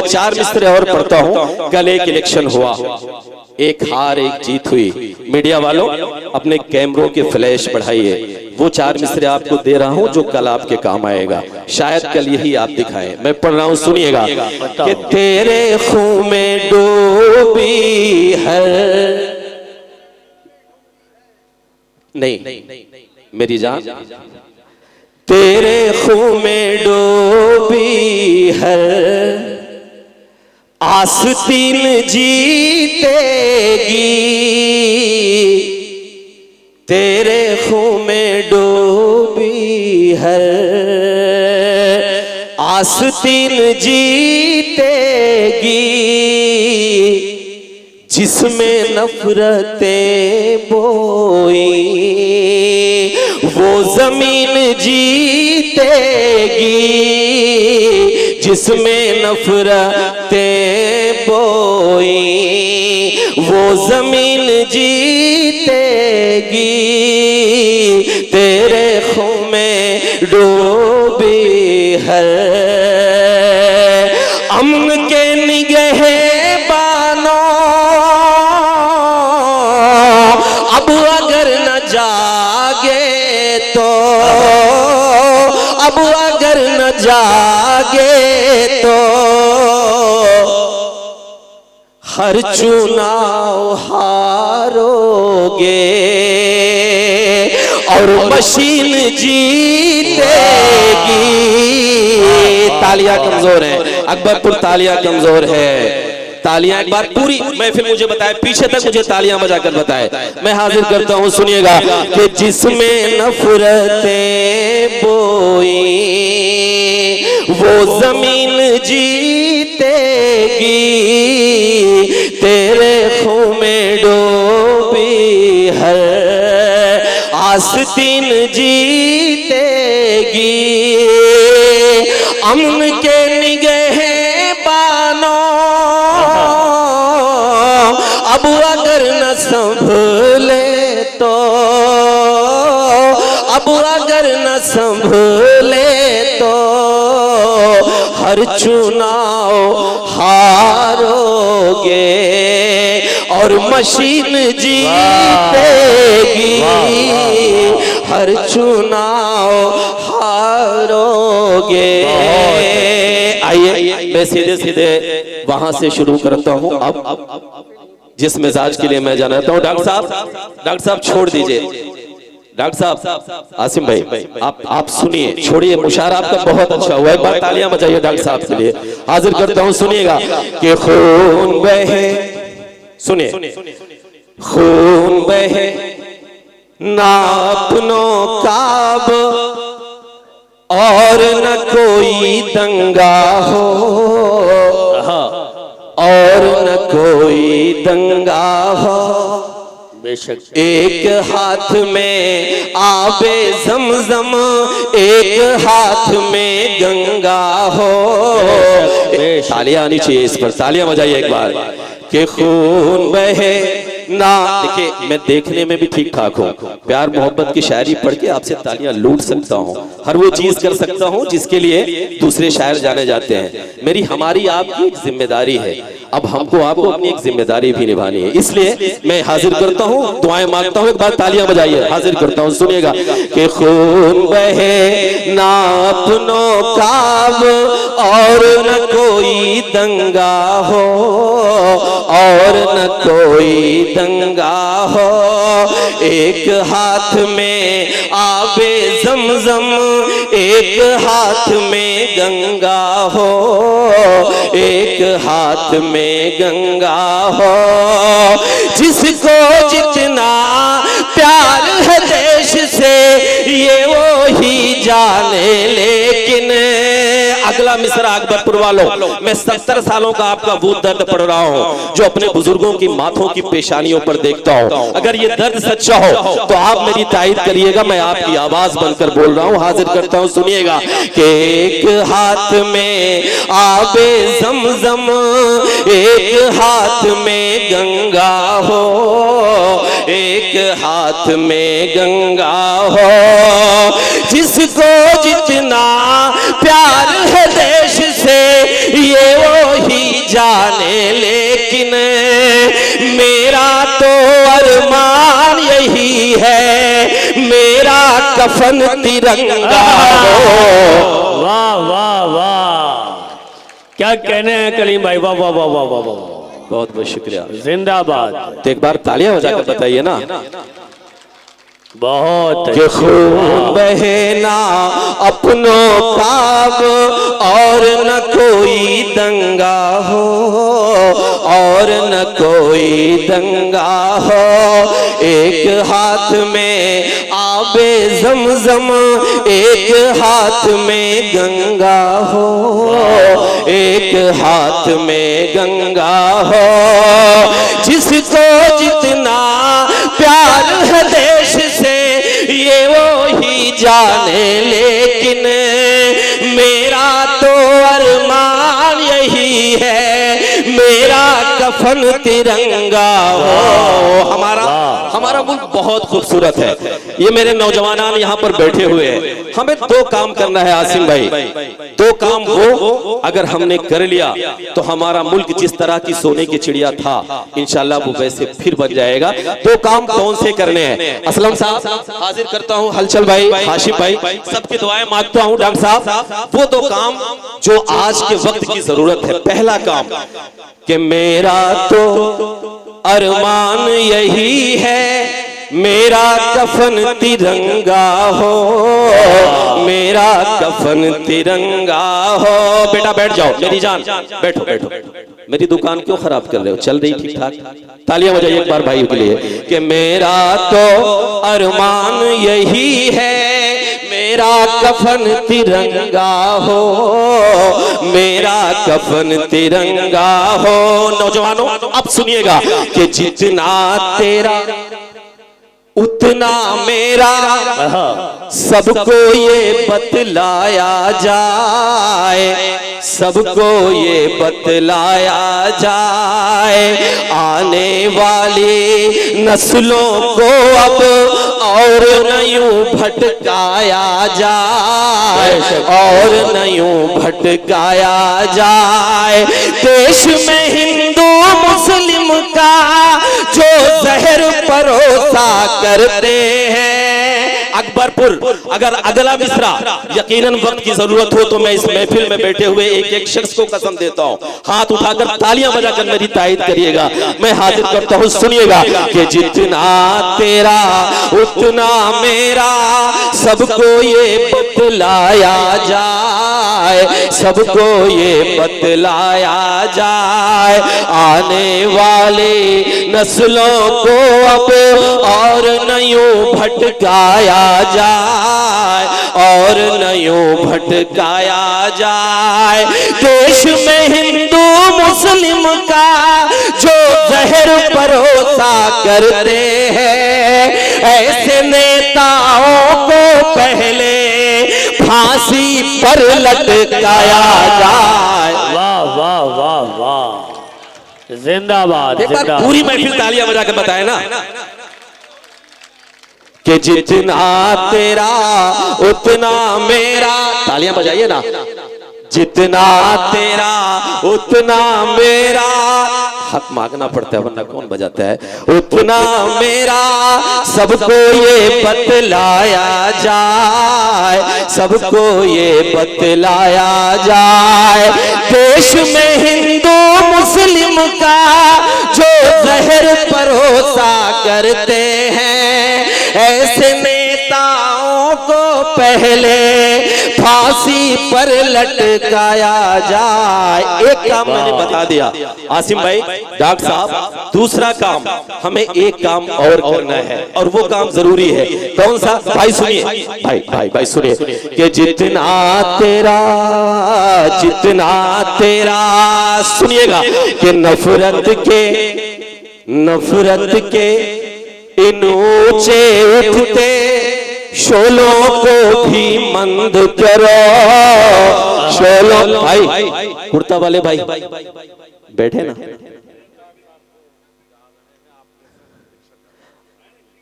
चार मिसरे और पढ़ता हूँ। कल एक इलेक्शन हुआ, एक हार एक जीत हुई। मीडिया वालों अपने कैमरों के फ्लैश बढ़ाइए, वो चार मिसरे आपको दे रहा हूँ जो कल आपके काम आएगा। शायद कल यही आप दिखाएं। मैं पढ़ रहा हूँ, सुनिएगा कि तेरे खून में डूबी है, नहीं मेरी जान, तेरे खून में डूबी है आस्तीन जीतेगी, तेरे खून में डूबी है आस्तीन जीतेगी, जिसमें नफरतें बोई वो जमीन जीतेगी, जिसमें नफरतें बोई वो जमीन जीतेगी, तेरे खून में डूबी है। अमन के निगहे बानो अब अगर न जागे तो, अब अगर न जागे तो हर चुनाव हारोगे और मशीन जीतेगी। तालियां कमजोर है, अकबरपुर तालियां कमजोर है। तालियां एक बार पूरी महफिल मुझे बताए, पीछे तक मुझे तालियां बजाकर बताए। मैं हाजिर करता हूं, सुनिएगा कि जिसमें नफरतें बोई वो जमीन जीतेगी, तेरे खून में डूबी है आस्तीन जीतेगी। अमन के निगहे बानो अब अगर न संभले तो, अब अगर न संभले तो हर चुनाव हारोगे और मशीन जीतेगी, हर चुनाव हारोगे। आइए मैं सीधे सीधे वहां से शुरू करता हूं। अब जिस मिजाज के लिए मैं जानता हूं, डॉक्टर साहब छोड़ दीजिए। डॉक्टर साहब आसिम भाई आप सुनिए, छोड़िए, मुशारा आपका बहुत अच्छा हुआ, एक बार तालियां बजाइए डॉक्टर साहब के लिए। हाजिर करता हूं, सुनिएगा कि खून बहे, सुनिए, खून बहे ना अपनों काब और न कोई दंगा हो, और न कोई दंगा हो, बेशक एक हाथ में आबे ज़मज़म एक हाथ में गंगा हो। तालियां आनी चाहिए इस पर, तालियां बजाइए एक बार कि खून बहे ना। देखिए मैं देखने में भी ठीक ठाक हूँ, प्यार मोहब्बत की शायरी पढ़ के आपसे तालियां लूट सकता हूँ, हर वो चीज कर सकता हूँ जिसके लिए दूसरे शायर जाने जाते हैं। मेरी हमारी आपकी एक जिम्मेदारी है, अब हमको आपको अपनी एक जिम्मेदारी भी निभानी है, इसलिए मैं हाजिर करता हूँ, दुआएं मांगता हूँ, एक बार तालियां बजाइए। हाजिर करता हूँ, सुनिएगा कि खून बहे ना अपनों काब और न कोई दंगा हो, और न कोई दंगा हो, एक हाथ में आबे ज़मज़म एक हाथ में गंगा हो, एक हाथ में गंगा हो, जिसको जितना प्यार है देश से ये वो ही जाने। लेकिन अगला मिसरा अकबरपुर वालों, मैं 70 सालों का आपका वो दर्द पढ़ रहा हूँ जो अपने बुजुर्गों की माथों की पेशानियों पर देखता हूँ। अगर ये दर्द सच्चा हो तो आप मेरी तायद करिएगा, मैं आपकी आवाज बनकर बोल रहा हूँ। हाजिर करता हूँ, सुनिएगा कि एक हाथ में आबे ज़मज़म एक हाथ में गंगा हो, एक हाथ में गंगा हो, जिसको जितना प्यार है देश से ये वो ही यही है, मेरा कफन तिरंगा हो। वाह वाह वाह, क्या कहने हैं कलीम भाई, वाह वाह वाह वाह वाह वाह, बहुत बहुत शुक्रिया, जिंदाबाद। तो एक बार तालियां बजाकर बताइए ना। बहुत कि खून बहे ना अपनों का और न कोई दंगा हो, और न कोई दंगा हो। एक हाथ में आबे ज़मज़म, एक हाथ में गंगा हो, एक हाथ में गंगा हो। जिसको जितना प्यार है देश से ये वो ही जाने, लेकिन मेरा तो अरमान यही है, मेरा कफन तिरंगा हो। हमारा मुल्क बहुत खूबसूरत है। ये मेरे नौजवान यहाँ पर बैठे हुए हैं। हमें दो काम करना है आसिम भाई, दो काम वो अगर हमने कर लिया तो हमारा मुल्क जिस तरह की सोने की चिड़िया था इंशाल्लाह वो वैसे फिर बन जाएगा। दो काम कौन से करने हैं? असलम साहब हाजिर करता हूँ, हलचल भाई, हाशिम भाई, सबकी दुआएं मांगता हूँ। डॉक्टर साहब वो दो काम जो आज के वक्त की जरूरत है। पहला काम कि मेरा तो अरमान यही है, मेरा कफन तिरंगा हो, मेरा कफन तिरंगा हो। बेटा बैठ जाओ, मेरी जान बैठो बैठो, मेरी दुकान क्यों खराब कर रहे हो, चल रही ठीक ठाक। तालियां बजाइए एक बार भाई के लिए कि मेरा तो अरमान यही है, मेरा कफन तिरंगा हो, मेरा कफन तिरंगा हो। नौजवानों अब सुनिएगा कि जितना तेरा उतना मेरा, सबको ये बतलाया जाए, सबको ये बतलाया जाए। आने वाली नस्लों को अब और न यूं भटकाया जाए, और न यूं भटकाया जाए। देश में हिंदू मुस्लिम का जो जहर परोसा करते हैं। अकबरपुर अगर अगला मिसरा यकीनन वक्त की जरूरत हो तो मैं इस महफिल में बैठे हुए एक एक शख्स को कसम देता हूँ, हाथ उठाकर तालियां बजाकर मेरी तायद करिएगा। मैं हाजिर करता हूँ, सुनिएगा कि जितना तेरा उतना मेरा, सबको ये बतलाया जाए, सबको ये बतलाया जाए। आने वाले नस्लों को अब और न यूं भटकाया जाए, और न यूं भटकाया जाए। देश में हिंदू मुस्लिम का जो जहर परोसा करते हैं, ऐसे नेताओं को पहले फांसी पर लटकाया जाए। वाह वाह वाह वाह, जिंदाबाद। एक बार पूरी महफिल तालियां बजा के बताए ना कि जितना तेरा उतना मेरा। तालियां बजाइए ना। जितना तेरा उतना मेरा, हक मांगना पड़ता है वरना कौन बजाता है। उतना मेरा, सबको ये बतलाया जाए, सबको ये बतलाया जाए। देश में हिंदू मुस्लिम का जो जहर परोसा करते हैं, ऐसे नेताओं को पहले फांसी पर लटकाया जाए। एक काम मैंने बता दिया आसिम भाई, डॉक्टर साहब, दूसरा काम हमें एक काम और करना है और वो काम जरूरी है। कौन सा? भाई सुनिए, भाई भाई भाई सुनिए कि जितना तेरा, जितना तेरा, सुनिएगा कि नफरत के इन ऊंचे उठते शोलों को भी मंद करो। शोलों भाई, कुर्ता वाले भाई बैठे ना,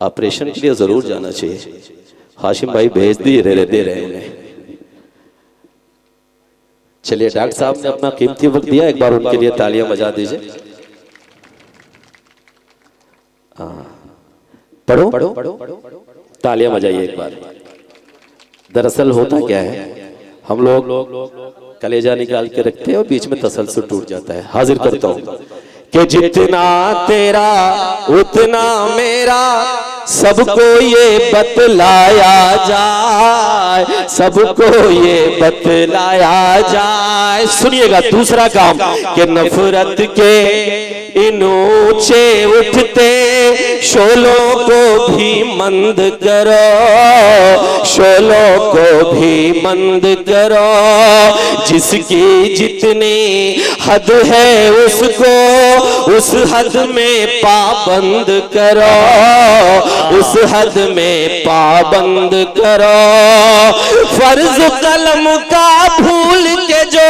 ऑपरेशन के लिए जरूर जाना चाहिए। हाशिम भाई भेज दिए दे रहे उन्हें। चलिए डॉक्टर साहब ने अपना कीमती वक्त दिया, एक बार उनके लिए तालियां बजा दीजिए। पढ़ो तालियां बजाइए एक बार। दरअसल होता क्या है, हम लोग कलेजा निकाल के रखते हैं और बीच में तसलसल टूट जाता है। हाजिर करता हूं कि जितना तेरा उतना मेरा, सबको ये बतलाया जाए, सबको ये बतलाया जाए। सुनिएगा दूसरा काम कि नफरत के इन ऊंचे उठते शोलों को भी मंद करो, शोलों को भी मंद करो। जिसकी जितनी हद है उसको उस हद में पाबंद करो, उस हद में पाबंद करो। फर्ज कलम का भूल के जो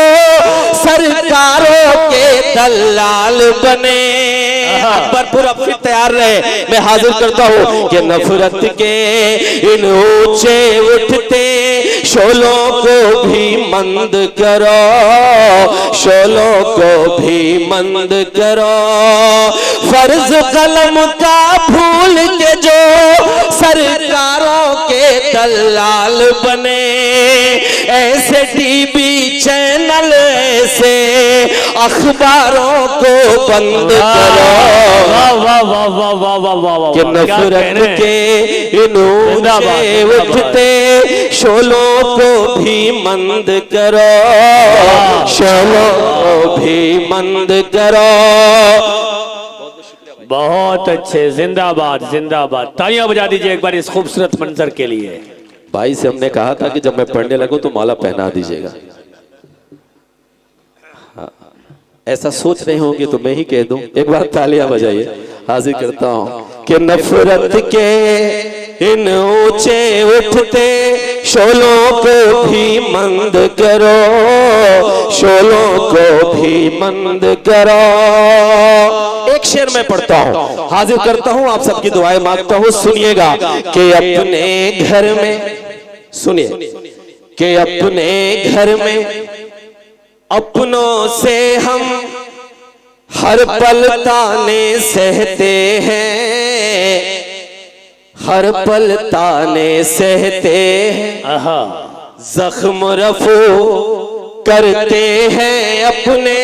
सरकारों के दलाल बने। अकबर पूरा फिर तैयार रहे, मैं हाजिर करता हूं कि नफरत के इन ऊंचे उठते शोलों को भी मंद करो, शोलों को भी मंद करो। फर्ज कलम का भूल के जो सरकारों के दलाल बने, ऐसे टीवी चैनल ऐसे अखबारों को बंद करो। कि नफरत के इन ऊंचे उठते शोलों को भी मंद करो, शोलों को भी मंद करो। बहुत अच्छे, जिंदाबाद जिंदाबाद। तालियां बजा दीजिए एक बार इस खूबसूरत मंजर के लिए। भाई से हमने कहा था कि जब मैं पढ़ने लगूं तो माला पहना दीजिएगा। हाँ, ऐसा सोच रहे होंगे तो मैं ही कह दूं, एक बार तालियां बजाइए। हाजिर करता हूं कि नफरत के इन ऊंचे उठते शोलों को भी मंद करो, शोलों को भी मंद करो। एक शेर में पढ़ता हूं, हाजिर करता हूं, आप सबकी दुआएं मांगता हूं। सुनिएगा कि अपने घर में, सुनिए कि अपने घर में अपनों से हम हर पल ताने सहते हैं, हर पल ताने सहते हैं। जख्म रफू करते हैं अपने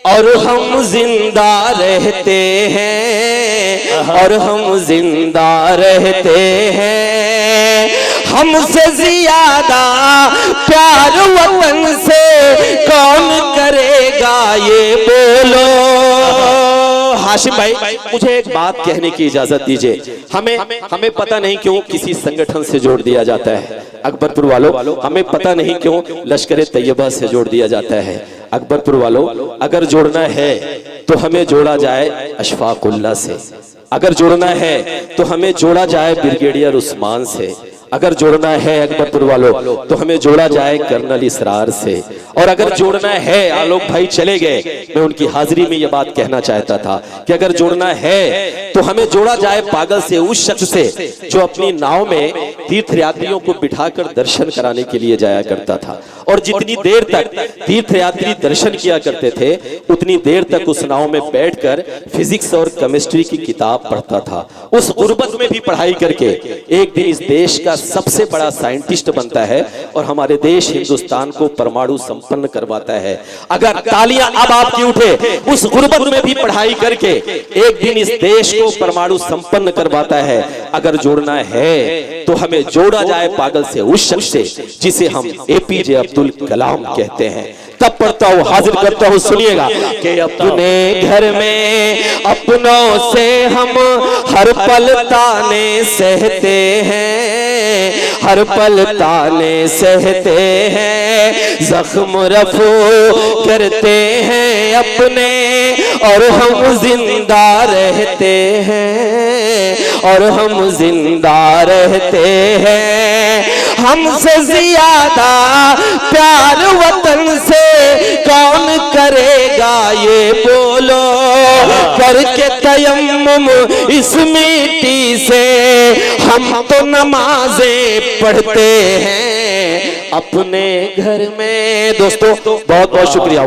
और हम जिंदा रहते हैं, और हम जिंदा रहते हैं। हमसे ज्यादा प्यार वतन से कौन करेगा ये बोलो। हाशिम भाई, मुझे एक बात कहने की इजाजत दीजिए। हमें पता नहीं क्यों किसी संगठन से जोड़ दिया जाता है। अकबरपुर वालों, हमें पता नहीं क्यों लश्कर तैयबा से जोड़ दिया जाता है। अकबरपुर वालों, अगर जोड़ना है तो हमें जोड़ा जाए अशफाकुल्लाह से, अगर जोड़ना है तो हमें जोड़ा जाए ब्रिगेडियर उस्मान से, अगर जोड़ना है अकबरपुर वालों तो हमें जोड़ा जाए कर्नल इसरार से, और अगर जोड़ना है, आलोक भाई चले गए, मैं उनकी हाजिरी में यह बात कहना चाहता था कि अगर जोड़ना है तो हमें जोड़ा जाए पागल से, उस शख्स से जो अपनी नाव में तीर्थयात्रियों को बिठाकर दर्शन कराने के लिए जाया करता था, और जितनी देर तक तीर्थयात्री दर्शन किया करते थे उतनी देर तक उस नाव में बैठकर फिजिक्स और केमिस्ट्री की किताब पढ़ता था। उस गुर्बत में भी पढ़ाई करके एक दिन इस देश का सबसे बड़ा साइंटिस्ट बनता है और हमारे देश हिंदुस्तान को परमाणु संपन्न करवाता है। अगर तालियां अब आपकी उठे, उस गुर्बत में भी पढ़ाई करके एक दिन इस देश को परमाणु संपन्न करवाता है। अगर जोड़ना है तो हमें जोड़ा जाए पागल से, उस शख्स से जिसे हम एपीजे अब्दुल कलाम कहते हैं। तब पढ़ता हूं, हाजिर करता हूं, सुनिएगा कि अपने घर में अपनों से हम हर पल ताने सहते हैं, हर पल ताने सहते हैं। जख्म रफू करते हैं अपने और हम जिंदा रहते हैं, और हम जिंदा रहते हैं। हमसे ज्यादा प्यार वतन से कौन करेगा ये बोलो। करके तयम्मुम इस मिट्टी से हम तो नमाजें पढ़ते हैं अपने घर में। दोस्तों बहुत बहुत शुक्रिया।